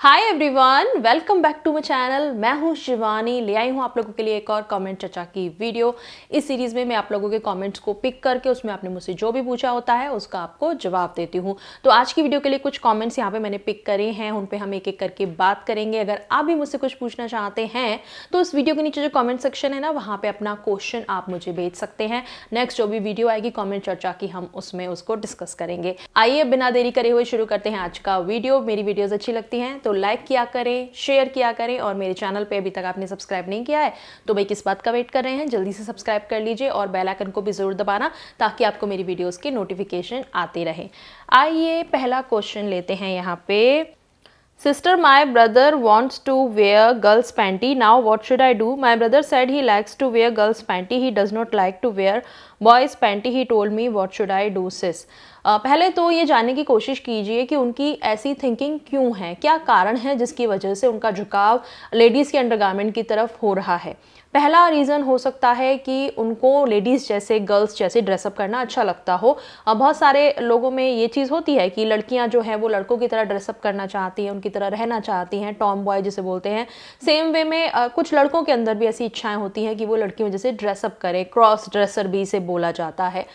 Hi everyone, welcome back to my channel. मैं हूं शिवानी, ले आई हूं आप लोगों के लिए एक और कमेंट चर्चा की वीडियो। इस सीरीज में मैं आप लोगों के कमेंट्स को पिक करके उसमें आपने मुझसे जो भी पूछा होता है उसका आपको जवाब देती हूं। तो आज की वीडियो के लिए कुछ कमेंट्स यहां पे मैंने पिक करे हैं, उन पे हम एक एक करके बात करेंगे। अगर आप भी मुझसे कुछ पूछना चाहते हैं तो इस वीडियो के नीचे जो कॉमेंट सेक्शन है ना, वहाँ पे अपना क्वेश्चन आप मुझे भेज सकते हैं। नेक्स्ट जो भी वीडियो आएगी कॉमेंट चर्चा की, हम उसमें उसको डिस्कस करेंगे। आइए बिना देरी करे हुए शुरू करते हैं आज का वीडियो। मेरी वीडियोज अच्छी लगती हैं तो लाइक किया करें, शेयर किया करें, और मेरे चैनल पे अभी तक आपने सब्सक्राइब नहीं किया है तो भाई किस बात का वेट कर रहे हैं, जल्दी से सब्सक्राइब कर लीजिए और बेल आइकन को भी जरूर दबाना ताकि आपको मेरी वीडियोस के नोटिफिकेशन आते रहे। आइए पहला क्वेश्चन लेते हैं यहाँ पे। Sister, my brother wants to wear girls panty. Now what should I do? My brother said he likes to wear girls panty. He does not like to wear boys panty. He told me what should I do, sis? पहले तो ये जानने की कोशिश कीजिए कि उनकी ऐसी थिंकिंग क्यों है, क्या कारण है जिसकी वजह से उनका झुकाव लेडीज़ के अंडरगारमेंट की तरफ हो रहा है। पहला रीज़न हो सकता है कि उनको लेडीज़ जैसे, गर्ल्स जैसे ड्रेसअप करना अच्छा लगता हो। बहुत सारे लोगों में ये चीज़ होती है कि लड़कियां जो है वो लड़कों की तरह ड्रेसअप करना चाहती हैं, उनकी तरह रहना चाहती हैं, टॉम बॉय जिसे बोलते हैं। सेम वे में कुछ लड़कों के अंदर भी ऐसी इच्छाएं होती हैं कि वो लड़कियों जैसे ड्रेसअप करे, क्रॉस ड्रेसर भी इसे बोला जाता है।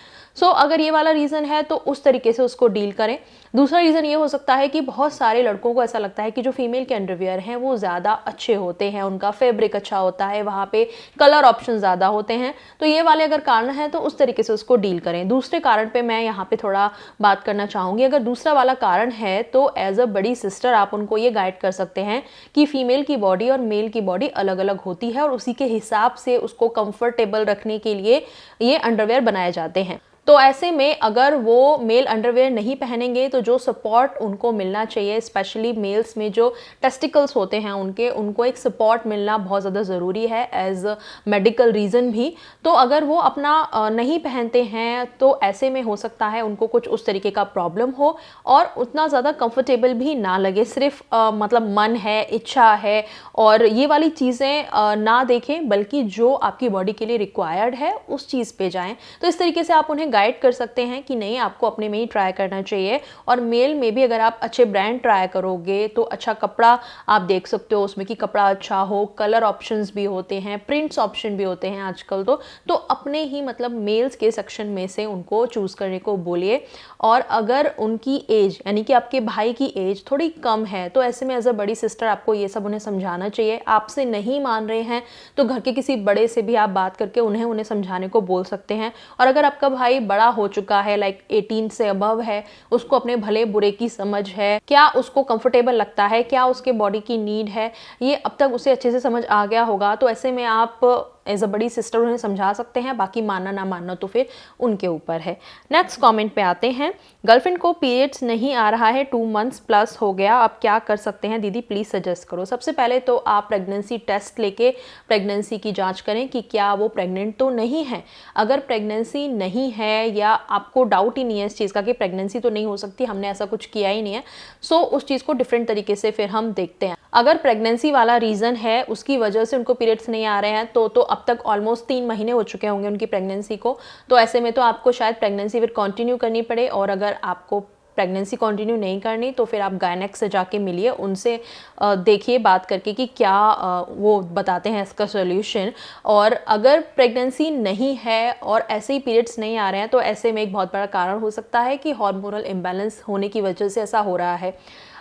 अगर ये वाला रीज़न है तो उस तरीके से उसको डील करें। दूसरा रीज़न ये हो सकता है कि बहुत सारे लड़कों को ऐसा लगता है कि जो फीमेल के अंडरवियर हैं वो ज़्यादा अच्छे होते हैं, उनका फैब्रिक अच्छा होता है, वहाँ पे कलर ऑप्शन ज़्यादा होते हैं। तो ये वाले अगर कारण है तो उस तरीके से उसको डील करें। दूसरे कारण पे मैं यहाँ पे थोड़ा बात करना चाहूँगी। अगर दूसरा वाला कारण है तो एज अ बड़ी सिस्टर आप उनको ये गाइड कर सकते हैं कि फीमेल की बॉडी और मेल की बॉडी अलग अलग होती है और उसी के हिसाब से उसको कंफर्टेबल रखने के लिए ये अंडरवेयर बनाए जाते हैं। तो ऐसे में अगर वो मेल अंडरवेयर नहीं पहनेंगे तो जो सपोर्ट उनको मिलना चाहिए, स्पेशली मेल्स में जो टेस्टिकल्स होते हैं उनको एक सपोर्ट मिलना बहुत ज़्यादा ज़रूरी है एज मेडिकल रीज़न भी। तो अगर वो अपना नहीं पहनते हैं तो ऐसे में हो सकता है उनको कुछ उस तरीके का प्रॉब्लम हो और उतना ज़्यादा कंफर्टेबल भी ना लगे। सिर्फ मतलब मन है, इच्छा है और ये वाली चीज़ें ना देखें, बल्कि जो आपकी बॉडी के लिए रिक्वायर्ड है उस चीज़ पे जाएं। तो इस तरीके से आप उन्हें गाइड कर सकते हैं कि नहीं, आपको अपने में ही ट्राई करना चाहिए। और मेल में भी अगर आप अच्छे ब्रांड ट्राई करोगे तो अच्छा कपड़ा आप देख सकते हो उसमें कि कपड़ा अच्छा हो, कलर ऑप्शंस भी होते हैं, प्रिंट्स ऑप्शन भी होते हैं आजकल। तो अपने ही मतलब मेल्स के सेक्शन में से उनको चूज़ करने को बोलिए। और अगर उनकी एज यानी कि आपके भाई की एज थोड़ी कम है तो ऐसे में एज अ बड़ी सिस्टर आपको ये सब उन्हें समझाना चाहिए। आपसे नहीं मान रहे हैं तो घर के किसी बड़े से भी आप बात करके उन्हें समझाने को बोल सकते हैं। और अगर आपका भाई बड़ा हो चुका है, लाइक 18 से अबव है, उसको अपने भले बुरे की समझ है, क्या उसको कंफर्टेबल लगता है, क्या उसके बॉडी की नीड है, ये अब तक उसे अच्छे से समझ आ गया होगा। तो ऐसे में आप एज अ बड़ी सिस्टर उन्हें समझा सकते हैं। बाकी मानना ना मानना तो फिर उनके ऊपर है। नेक्स्ट कमेंट पे आते हैं। गर्लफ्रेंड को पीरियड्स नहीं आ रहा है, 2 मंथ्स प्लस हो गया, अब क्या कर सकते हैं दीदी, प्लीज़ सजेस्ट करो। सबसे पहले तो आप प्रेगनेंसी टेस्ट लेके प्रेगनेंसी की जांच करें कि क्या वो प्रेग्नेंट तो नहीं है। अगर प्रेगनेंसी नहीं है या आपको डाउट ही नहीं है इस चीज़ का कि प्रेगनेंसी तो नहीं हो सकती, हमने ऐसा कुछ किया ही नहीं है, उस चीज़ को डिफरेंट तरीके से फिर हम देखते हैं। अगर प्रेगनेंसी वाला रीज़न है, उसकी वजह से उनको पीरियड्स नहीं आ रहे हैं, तो अब तक ऑलमोस्ट 3 महीने हो चुके होंगे उनकी प्रेगनेंसी को। तो ऐसे में तो आपको शायद प्रेगनेंसी फिर कंटिन्यू करनी पड़े। और अगर आपको प्रेगनेंसी कंटिन्यू नहीं करनी तो फिर आप गायनेक से जाके मिलिए, उनसे देखिए बात करके कि क्या वो बताते हैं इसका सोल्यूशन। और अगर प्रेगनेंसी नहीं है और ऐसे ही पीरियड्स नहीं आ रहे हैं तो ऐसे में एक बहुत बड़ा कारण हो सकता है कि हार्मोनल इम्बैलेंस होने की वजह से ऐसा हो रहा है।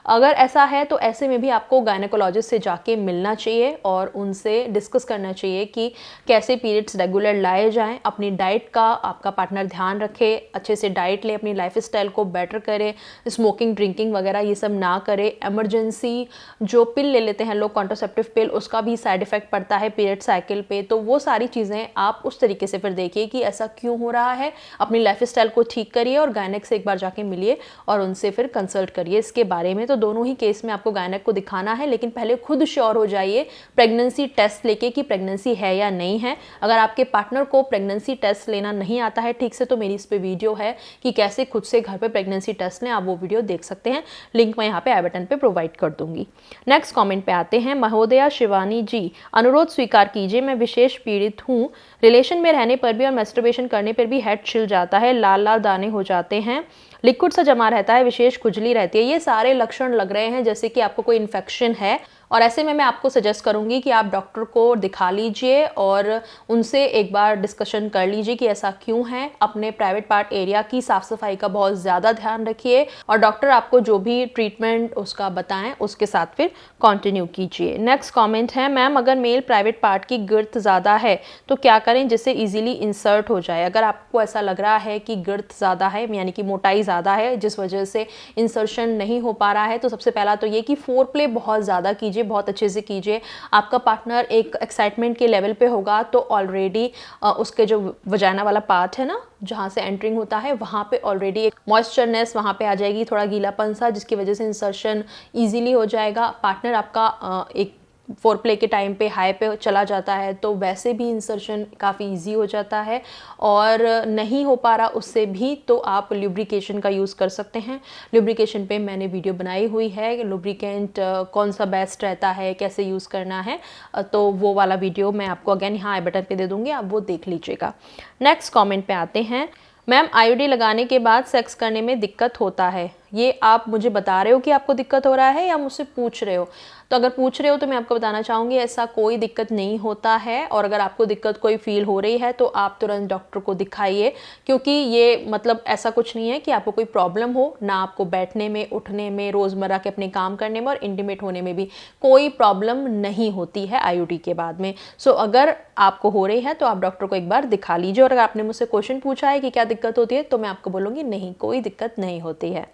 अगर ऐसा है तो ऐसे में भी आपको गायनेकोलॉजिस्ट से जाके मिलना चाहिए और उनसे डिस्कस करना चाहिए कि कैसे पीरियड्स रेगुलर लाए जाएं। अपनी डाइट का आपका पार्टनर ध्यान रखे, अच्छे से डाइट ले, अपनी लाइफस्टाइल को बेटर करे, स्मोकिंग, ड्रिंकिंग वगैरह ये सब ना करे। इमरजेंसी जो पिल ले लेते हैं लोग, कॉन्ट्रासेप्टिव पिल, उसका भी साइड इफेक्ट पड़ता है पीरियड साइकिल पे। तो वो सारी चीज़ें आप उस तरीके से फिर देखिए कि ऐसा क्यों हो रहा है। अपनी लाइफस्टाइल को ठीक करिए और गायनेक से एक बार जाके मिलिए और उनसे फिर कंसल्ट करिए इसके बारे में। तो दोनों ही केस में आपको गायनेक को दिखाना है, लेकिन पहले खुद श्योर हो जाइए प्रेगनेंसी टेस्ट लेके कि प्रेगनेंसी है या नहीं है। अगर आपके पार्टनर को प्रेगनेंसी टेस्ट लेना नहीं आता है ठीक से तो मेरी इस पे वीडियो है कि कैसे खुद से घर पे प्रेगनेंसी टेस्ट लें, आप वो वीडियो देख सकते हैं। लिंक मैं यहाँ पे आई बटन पे प्रोवाइड कर दूंगी। नेक्स्ट कमेंट पे आते हैं। महोदया शिवानी जी, अनुरोध स्वीकार कीजिए, मैं विशेष पीड़ित हूँ। रिलेशन में रहने पर भी और मैस्टरबेशन करने पर भी हेड छिल जाता है, लाल लाल दाने हो जाते हैं, लिक्विड सा जमा रहता है, विशेष खुजली रहती है। ये सारे लक्षण लक्षण लग रहे हैं जैसे कि आपको कोई इन्फेक्शन है, और ऐसे में मैं आपको सजेस्ट करूंगी कि आप डॉक्टर को दिखा लीजिए और उनसे एक बार डिस्कशन कर लीजिए कि ऐसा क्यों है। अपने प्राइवेट पार्ट एरिया की साफ सफाई का बहुत ज़्यादा ध्यान रखिए और डॉक्टर आपको जो भी ट्रीटमेंट उसका बताएं उसके साथ फिर कंटिन्यू कीजिए। नेक्स्ट कमेंट है, मैम अगर मेल प्राइवेट पार्ट की girth ज़्यादा है तो क्या करें जिससे इजीली इंसर्ट हो जाए। अगर आपको ऐसा लग रहा है कि girth ज़्यादा है यानी कि मोटाई ज़्यादा है जिस वजह से इंसर्शन नहीं हो पा रहा है, तो सबसे पहला तो ये कि फोर प्ले बहुत ज़्यादा कीजिए, बहुत अच्छे से कीजिए। आपका पार्टनर एक एक्साइटमेंट के लेवल पे होगा तो ऑलरेडी उसके जो वजाना वाला पार्ट है ना जहाँ से एंटरिंग होता है वहाँ पे ऑलरेडी एक मॉइस्चरनेस वहाँ पे आ जाएगी, थोड़ा गीलापन सा, जिसकी वजह से इंसर्शन इजीली हो जाएगा। पार्टनर आपका एक फोर प्ले के टाइम पे हाई पे चला जाता है तो वैसे भी इंसर्शन काफ़ी इजी हो जाता है, और नहीं हो पा रहा उससे भी तो आप लुब्रिकेशन का यूज़ कर सकते हैं। लुब्रिकेशन पे मैंने वीडियो बनाई हुई है, लुब्रिकेंट कौन सा बेस्ट रहता है, कैसे यूज़ करना है, तो वो वाला वीडियो मैं आपको अगेन यहाँ आई बटन पे दे दूँगी, आप वो देख लीजिएगा। नेक्स्ट कॉमेंट पे आते हैं, मैम आईयूडी लगाने के बाद सेक्स करने में दिक्कत होता है, ये आप मुझे बता रहे हो कि आपको दिक्कत हो रहा है या मुझसे पूछ रहे हो? तो अगर पूछ रहे हो तो मैं आपको बताना चाहूँगी ऐसा कोई दिक्कत नहीं होता है, और अगर आपको दिक्कत कोई फील हो रही है तो आप तुरंत डॉक्टर को दिखाइए, क्योंकि ये मतलब ऐसा कुछ नहीं है कि आपको कोई प्रॉब्लम हो, ना आपको बैठने में, उठने में, रोज़मर्रा के अपने काम करने में और इंटीमेट होने में भी कोई प्रॉब्लम नहीं होती है आईयूडी के बाद में। सो अगर आपको हो रही है तो आप डॉक्टर को एक बार दिखा लीजिए, और अगर आपने मुझसे क्वेश्चन पूछा है कि क्या दिक्कत होती है तो मैं आपको बोलूँगी नहीं, कोई दिक्कत नहीं होती है।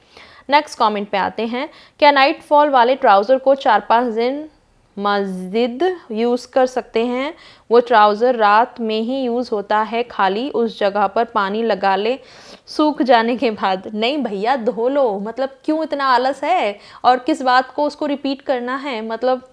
नेक्स्ट कमेंट पे आते हैं, क्या नाइट फॉल वाले ट्राउज़र को 4-5 दिन मज़ीद यूज़ कर सकते हैं? वो ट्राउज़र रात में ही यूज़ होता है, खाली उस जगह पर पानी लगा ले सूख जाने के बाद। नहीं भैया धो लो, मतलब क्यों इतना आलस है और किस बात को उसको रिपीट करना है, मतलब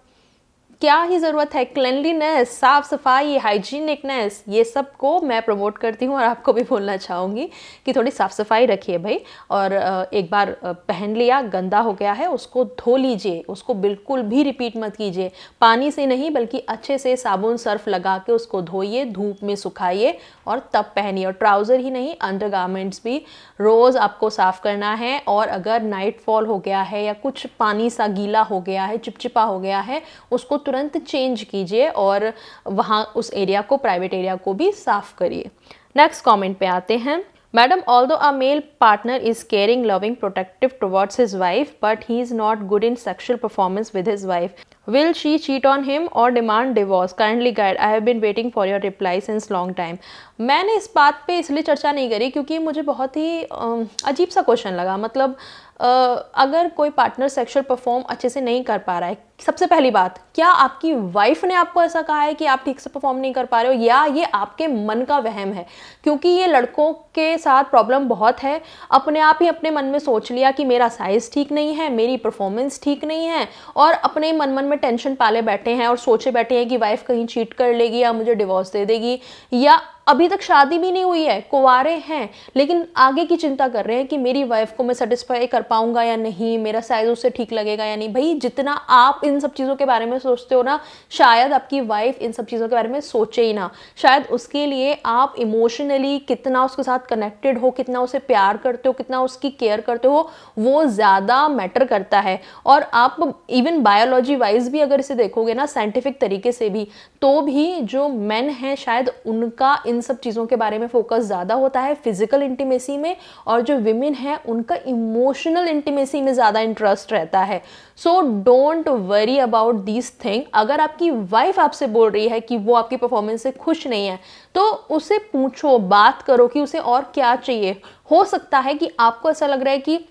क्या ही ज़रूरत है। क्लेनलीनेस, साफ़ सफाई, हाइजीनिकनेस, ये सब को मैं प्रमोट करती हूँ और आपको भी बोलना चाहूँगी कि थोड़ी साफ़ सफाई रखिए भाई। और एक बार पहन लिया, गंदा हो गया है, उसको धो लीजिए, उसको बिल्कुल भी रिपीट मत कीजिए। पानी से नहीं बल्कि अच्छे से साबुन सर्फ लगा के उसको धोइए, धूप में सुखाइए और तब पहनिए। और ट्राउज़र ही नहीं, अंडरगारमेंट्स भी रोज़ आपको साफ़ करना है। और अगर नाइट फॉल हो गया है या कुछ पानी सा गीला हो गया है, चिपचिपा हो गया है, उसको तुरंत चेंज कीजिए और वहाँ उस एरिया को, प्राइवेट एरिया को भी साफ करिए। नेक्स्ट कमेंट पे आते हैं, madam although a male partner is caring, loving, protective towards his wife but he is not good in sexual performance with his wife, will she cheat on him or demand divorce? Kindly guide, I have been waiting for your reply since long time। मैंने इस बात पे इसलिए चर्चा नहीं करी क्योंकि मुझे बहुत ही अजीब सा क्वेश्चन लगा। मतलब अगर कोई पार्टनर सेक्सुअल परफॉर्म अच्छे से नहीं कर पा रहा है, सबसे पहली बात, क्या आपकी वाइफ ने आपको ऐसा कहा है कि आप ठीक से परफॉर्म नहीं कर पा रहे हो, या ये आपके मन का वहम है? क्योंकि ये लड़कों के साथ प्रॉब्लम बहुत है, अपने आप ही अपने मन में सोच लिया कि मेरा साइज ठीक नहीं है, मेरी परफॉर्मेंस ठीक नहीं है, और अपने मन में टेंशन पाले बैठे हैं और सोचे बैठे हैं कि वाइफ कहीं चीट कर लेगी या मुझे डिवोर्स दे देगी, या अभी तक शादी भी नहीं हुई है, कुंवारे हैं, लेकिन आगे की चिंता कर रहे हैं कि मेरी वाइफ को मैं सेटिस्फाई कर पाऊंगा या नहीं, मेरा साइज उससे ठीक लगेगा या नहीं। भाई जितना आप इन सब चीज़ों के बारे में सोचते हो ना, शायद आपकी वाइफ इन सब चीज़ों के बारे में सोचे ही ना। शायद उसके लिए आप इमोशनली कितना उसके साथ कनेक्टेड हो, कितना उसे प्यार करते हो, कितना उसकी केयर करते हो, वो ज़्यादा मैटर करता है। और आप इवन बायोलॉजी वाइज भी अगर इसे देखोगे ना, साइंटिफिक तरीके से भी, तो भी जो मेन हैं शायद उनका इन सब चीज़ों के बारे में फोकस ज़्यादा होता है फिजिकल इंटीमेसी में, और जो विमेन है उनका इमोशनल इंटीमेसी में ज़्यादा इंटरेस्ट रहता है। So don't worry about this thing. अगर आपकी वाइफ आपसे बोल रही है कि वो आपकी परफॉर्मेंस से खुश नहीं है, तो उसे पूछो, बात करो कि उसे और क्या चाहिए। हो सकता है कि आपको ऐसा लग रहा है कि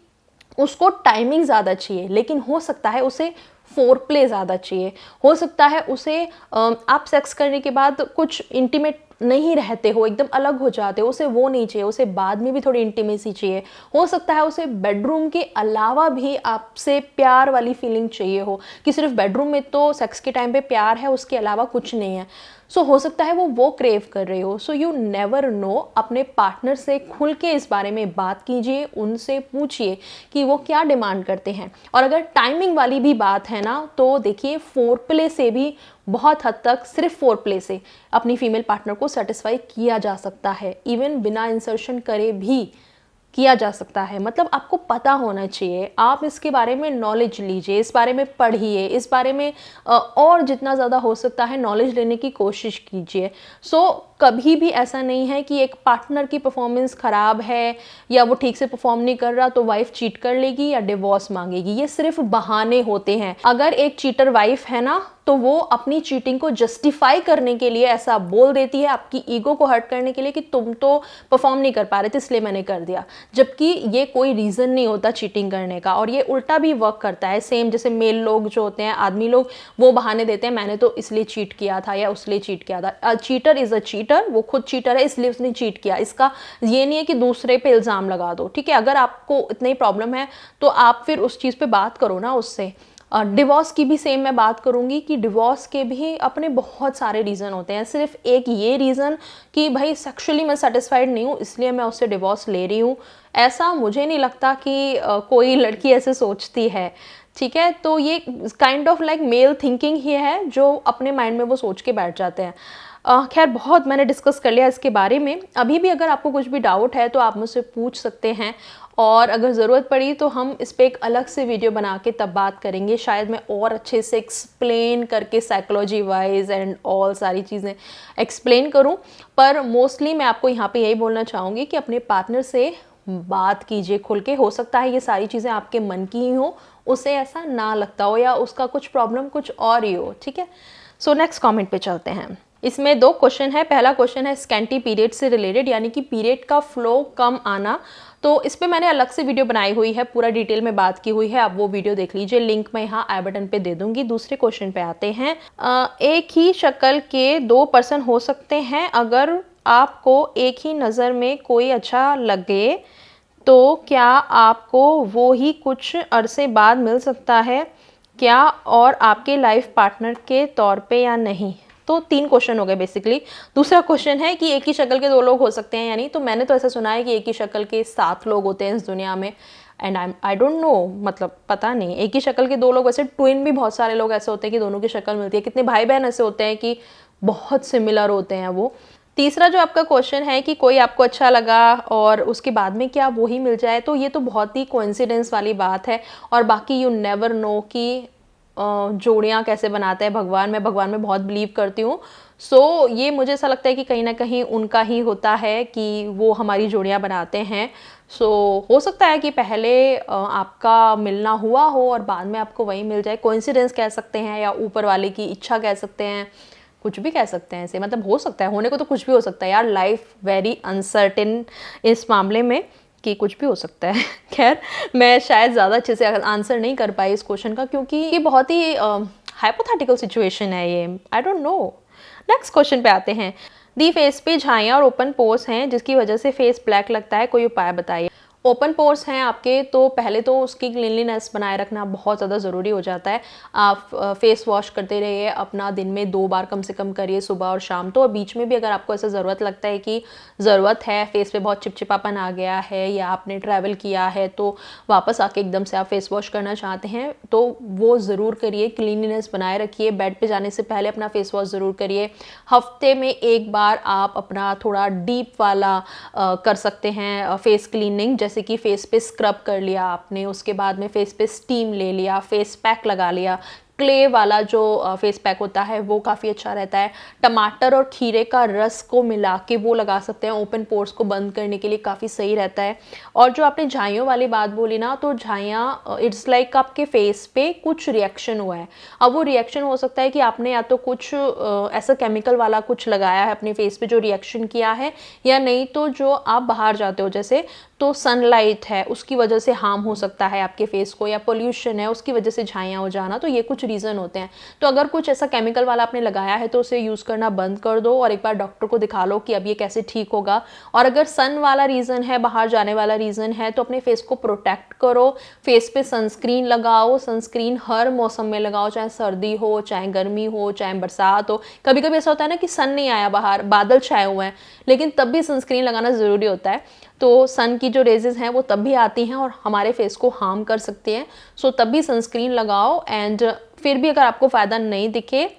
उसको टाइमिंग ज़्यादा चाहिए, लेकिन हो सकता है उसे फोर प्ले ज़्यादा चाहिए, हो सकता है उसे आप सेक्स करने के बाद कुछ इंटीमेट नहीं रहते हो, एकदम अलग हो जाते हो, उसे वो नहीं चाहिए, उसे बाद में भी थोड़ी इंटीमेसी चाहिए। हो सकता है उसे बेडरूम के अलावा भी आपसे प्यार वाली फीलिंग चाहिए हो, कि सिर्फ बेडरूम में तो सेक्स के टाइम पे प्यार है, उसके अलावा कुछ नहीं है। सो हो सकता है वो क्रेव कर रहे हो। So you never know. अपने पार्टनर से खुल के इस बारे में बात कीजिए, उनसे पूछिए कि वो क्या डिमांड करते हैं। और अगर टाइमिंग वाली भी बात है ना, तो देखिए फोर प्ले से भी बहुत हद तक, सिर्फ फोर प्ले से अपनी फीमेल पार्टनर को सेटिस्फाई किया जा सकता है, इवन बिना इंसर्शन करे भी। किया जा सकता है। मतलब आपको पता होना चाहिए, आप इसके बारे में नॉलेज लीजिए, इस बारे में पढ़िए, इस बारे में और जितना ज़्यादा हो सकता है नॉलेज लेने की कोशिश कीजिए। कभी भी ऐसा नहीं है कि एक पार्टनर की परफॉर्मेंस ख़राब है या वो ठीक से परफॉर्म नहीं कर रहा तो वाइफ चीट कर लेगी या डिवोर्स मांगेगी। ये सिर्फ बहाने होते हैं। अगर एक चीटर वाइफ है ना, तो वो अपनी चीटिंग को जस्टिफाई करने के लिए ऐसा बोल देती है, आपकी ईगो को हर्ट करने के लिए कि तुम तो परफॉर्म नहीं कर पा रहे थे इसलिए मैंने कर दिया, जबकि ये कोई रीज़न नहीं होता चीटिंग करने का। और ये उल्टा भी वर्क करता है, सेम जैसे मेल लोग जो होते हैं, आदमी लोग, वो बहाने देते हैं मैंने तो इसलिए चीट किया था या उसलिए चीट किया था। चीटर इज़ अ चीटर, वो खुद चीटर है इसलिए उसने चीट किया। इसका ये नहीं है कि दूसरे पे इल्ज़ाम लगा दो, ठीक है। अगर आपको इतनी प्रॉब्लम है तो आप फिर उस चीज़ पे बात करो ना उससे। डिवोर्स की भी सेम मैं बात करूंगी कि डिवोर्स के भी अपने बहुत सारे रीज़न होते हैं। सिर्फ एक ये रीज़न कि भाई सेक्सुअली मैं सेटिस्फाइड नहीं हूँ इसलिए मैं उससे डिवोर्स ले रही हूँ, ऐसा मुझे नहीं लगता कि कोई लड़की ऐसे सोचती है, ठीक है। तो ये kind of like male thinking ही है जो अपने माइंड में वो सोच के बैठ जाते हैं। खैर बहुत मैंने डिस्कस कर लिया इसके बारे में। अभी भी अगर आपको कुछ भी डाउट है तो आप मुझसे पूछ सकते हैं, और अगर ज़रूरत पड़ी तो हम इस पर एक अलग से वीडियो बना के तब बात करेंगे। शायद मैं और अच्छे से एक्सप्लेन करके साइकोलॉजी वाइज एंड ऑल सारी चीज़ें एक्सप्लेन करूं, पर मोस्टली मैं आपको यहाँ पे यही बोलना चाहूँगी कि अपने पार्टनर से बात कीजिए खुल के। हो सकता है ये सारी चीज़ें आपके मन की ही हो, उसे ऐसा ना लगता हो या उसका कुछ प्रॉब्लम कुछ और ही हो, ठीक है। सो नेक्स्ट कमेंट पे चलते हैं। इसमें 2 क्वेश्चन है। पहला क्वेश्चन है स्कैंटी पीरियड से रिलेटेड, यानी कि पीरियड का फ्लो कम आना। तो इस पे मैंने अलग से वीडियो बनाई हुई है, पूरा डिटेल में बात की हुई है, आप वो वीडियो देख लीजिए, लिंक मैं यहाँ आई बटन पे दे दूंगी। दूसरे क्वेश्चन पे आते हैं। एक ही शक्ल के 2 पर्सन हो सकते हैं, अगर आपको एक ही नज़र में कोई अच्छा लगे तो क्या आपको वो ही कुछ अरसे बाद मिल सकता है क्या, और आपके लाइफ पार्टनर के तौर पे या नहीं। तो 3 क्वेश्चन हो गए बेसिकली। दूसरा क्वेश्चन है कि एक ही शक्ल के 2 लोग हो सकते हैं यानी, तो मैंने तो ऐसा सुना है कि एक ही शक्ल के 7 लोग होते हैं इस दुनिया में, एंड आई डोंट नो, मतलब पता नहीं। एक ही शक्ल के 2 लोग, वैसे ट्विन भी बहुत सारे लोग ऐसे होते हैं कि दोनों की शक्ल मिलती है। कितने भाई बहन ऐसे होते हैं कि बहुत सिमिलर होते हैं वो। तीसरा जो आपका क्वेश्चन है कि कोई आपको अच्छा लगा और उसके बाद में क्या वो ही मिल जाए, तो ये तो बहुत ही कोइंसिडेंस वाली बात है। और बाकी यू नेवर नो कि जोड़ियाँ कैसे बनाते हैं भगवान। मैं भगवान में बहुत बिलीव करती हूँ। सो ये मुझे ऐसा लगता है कि कहीं ना कहीं उनका ही होता है कि वो हमारी जोड़ियाँ बनाते हैं। सो हो सकता है कि पहले आपका मिलना हुआ हो और बाद में आपको वही मिल जाए। कोइंसिडेंस कह सकते हैं या ऊपर वाले की इच्छा कह सकते हैं, कुछ भी कह सकते हैं ऐसे, मतलब हो सकता है, होने को तो कुछ भी हो सकता है यार। लाइफ वेरी अनसर्टेन इस मामले में कि कुछ भी हो सकता है। खैर मैं शायद ज़्यादा अच्छे से आंसर नहीं कर पाई इस क्वेश्चन का, क्योंकि ये बहुत ही हाइपोथेटिकल सिचुएशन है ये, I don't know. Next question पे आते हैं। दी फेस पे झाइयाँ और ओपन पोर्स हैं जिसकी वजह से फेस ब्लैक लगता है, कोई उपाय बताइए। ओपन पोर्स हैं आपके, तो पहले तो उसकी क्लीनलीनेस बनाए रखना बहुत ज़्यादा ज़रूरी हो जाता है। आप फेस वॉश करते रहिए, अपना दिन में 2 बार कम से कम करिए, सुबह और शाम। तो बीच में भी अगर आपको ऐसा ज़रूरत लगता है कि ज़रूरत है, फेस पे बहुत चिपचिपापन आ गया है या आपने ट्रैवल किया है तो वापस आके एकदम से आप फेस वॉश करना चाहते हैं, तो वो ज़रूर करिए। क्लीनलीनेस बनाए रखिए। बेड पे जाने से पहले अपना फेस वॉश ज़रूर करिए। हफ्ते में 1 बार आप अपना थोड़ा डीप वाला कर सकते हैं फेस क्लीनिंग, जैसे कि फेस पे स्क्रब कर लिया आपने, उसके बाद में फेस पे स्टीम ले लिया, फेस पैक लगा लिया। क्ले वाला जो फेस पैक होता है वो काफ़ी अच्छा रहता है। टमाटर और खीरे का रस को मिला के वो लगा सकते हैं, ओपन पोर्स को बंद करने के लिए काफ़ी सही रहता है। और जो आपने झाइयों वाली बात बोली ना, तो झाइयाँ इट्स लाइक आपके फेस पे कुछ रिएक्शन हुआ है। अब वो रिएक्शन हो सकता है कि आपने या तो कुछ ऐसा केमिकल वाला कुछ लगाया है अपने फेस पे जो रिएक्शन किया है, या नहीं तो जो आप बाहर जाते हो जैसे, तो सनलाइट है उसकी वजह से हार्म हो सकता है आपके फेस को, या पोल्यूशन है उसकी वजह से झाइयाँ हो जाना। तो ये कुछ रीज़न होते हैं। तो अगर कुछ ऐसा केमिकल वाला आपने लगाया है तो उसे यूज़ करना बंद कर दो और एक बार डॉक्टर को दिखा लो कि अब ये कैसे ठीक होगा। और अगर सन वाला रीज़न है, बाहर जाने वाला रीज़न है, तो अपने फेस को प्रोटेक्ट करो। फेस पे सनस्क्रीन लगाओ। सनस्क्रीन हर मौसम में लगाओ, चाहे सर्दी हो, चाहे गर्मी हो, चाहे बरसात हो। कभी कभी ऐसा होता है ना कि सन नहीं आया बाहर, बादल छाए हुए हैं, लेकिन तब भी सनस्क्रीन लगाना ज़रूरी होता है। तो सन की जो रेजेस हैं वो तब भी आती हैं और हमारे फेस को हार्म कर सकती हैं। सो तब भी सनस्क्रीन लगाओ। एंड फिर भी अगर आपको फ़ायदा नहीं दिखे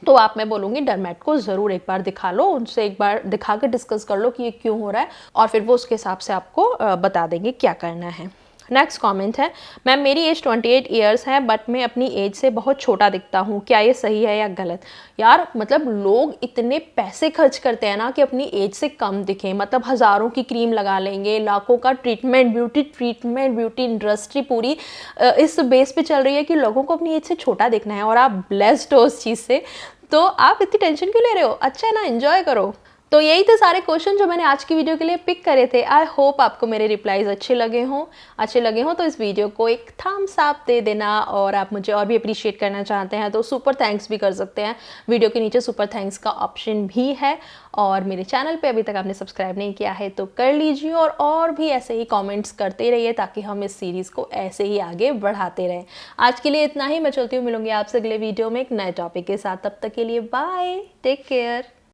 तो आप, मैं बोलूँगी डर्मेट को ज़रूर एक बार दिखा लो, उनसे एक बार दिखा कर डिस्कस कर लो कि ये क्यों हो रहा है, और फिर वो उसके हिसाब से आपको बता देंगे क्या करना है। नेक्स्ट कमेंट है, मैम मेरी एज 28 ईयर्स है बट मैं अपनी एज से बहुत छोटा दिखता हूँ, क्या ये सही है या गलत? यार मतलब लोग इतने पैसे खर्च करते हैं ना कि अपनी एज से कम दिखें, मतलब हज़ारों की क्रीम लगा लेंगे, लाखों का ट्रीटमेंट, ब्यूटी इंडस्ट्री पूरी इस बेस पे चल रही है कि लोगों को अपनी एज से छोटा दिखना है, और आप ब्लेस्ड हो उस चीज़ से, तो आप इतनी टेंशन क्यों ले रहे हो? अच्छा है ना, एंजॉय करो। तो यही थे सारे क्वेश्चन जो मैंने आज की वीडियो के लिए पिक करे थे। आई होप आपको मेरे रिप्लाईज अच्छे लगे हों तो इस वीडियो को एक थम्स अप दे देना, और आप मुझे और भी अप्रिशिएट करना चाहते हैं तो सुपर थैंक्स भी कर सकते हैं। वीडियो के नीचे सुपर थैंक्स का ऑप्शन भी है, और मेरे चैनल पे अभी तक आपने सब्सक्राइब नहीं किया है तो कर लीजिए, और भी ऐसे ही कॉमेंट्स करते रहिए ताकि हम इस सीरीज़ को ऐसे ही आगे बढ़ाते रहें। आज के लिए इतना ही, मैं चलती हूँ, मिलूंगी आपसे अगले वीडियो में एक नए टॉपिक के साथ। तब तक के लिए बाय, टेक केयर।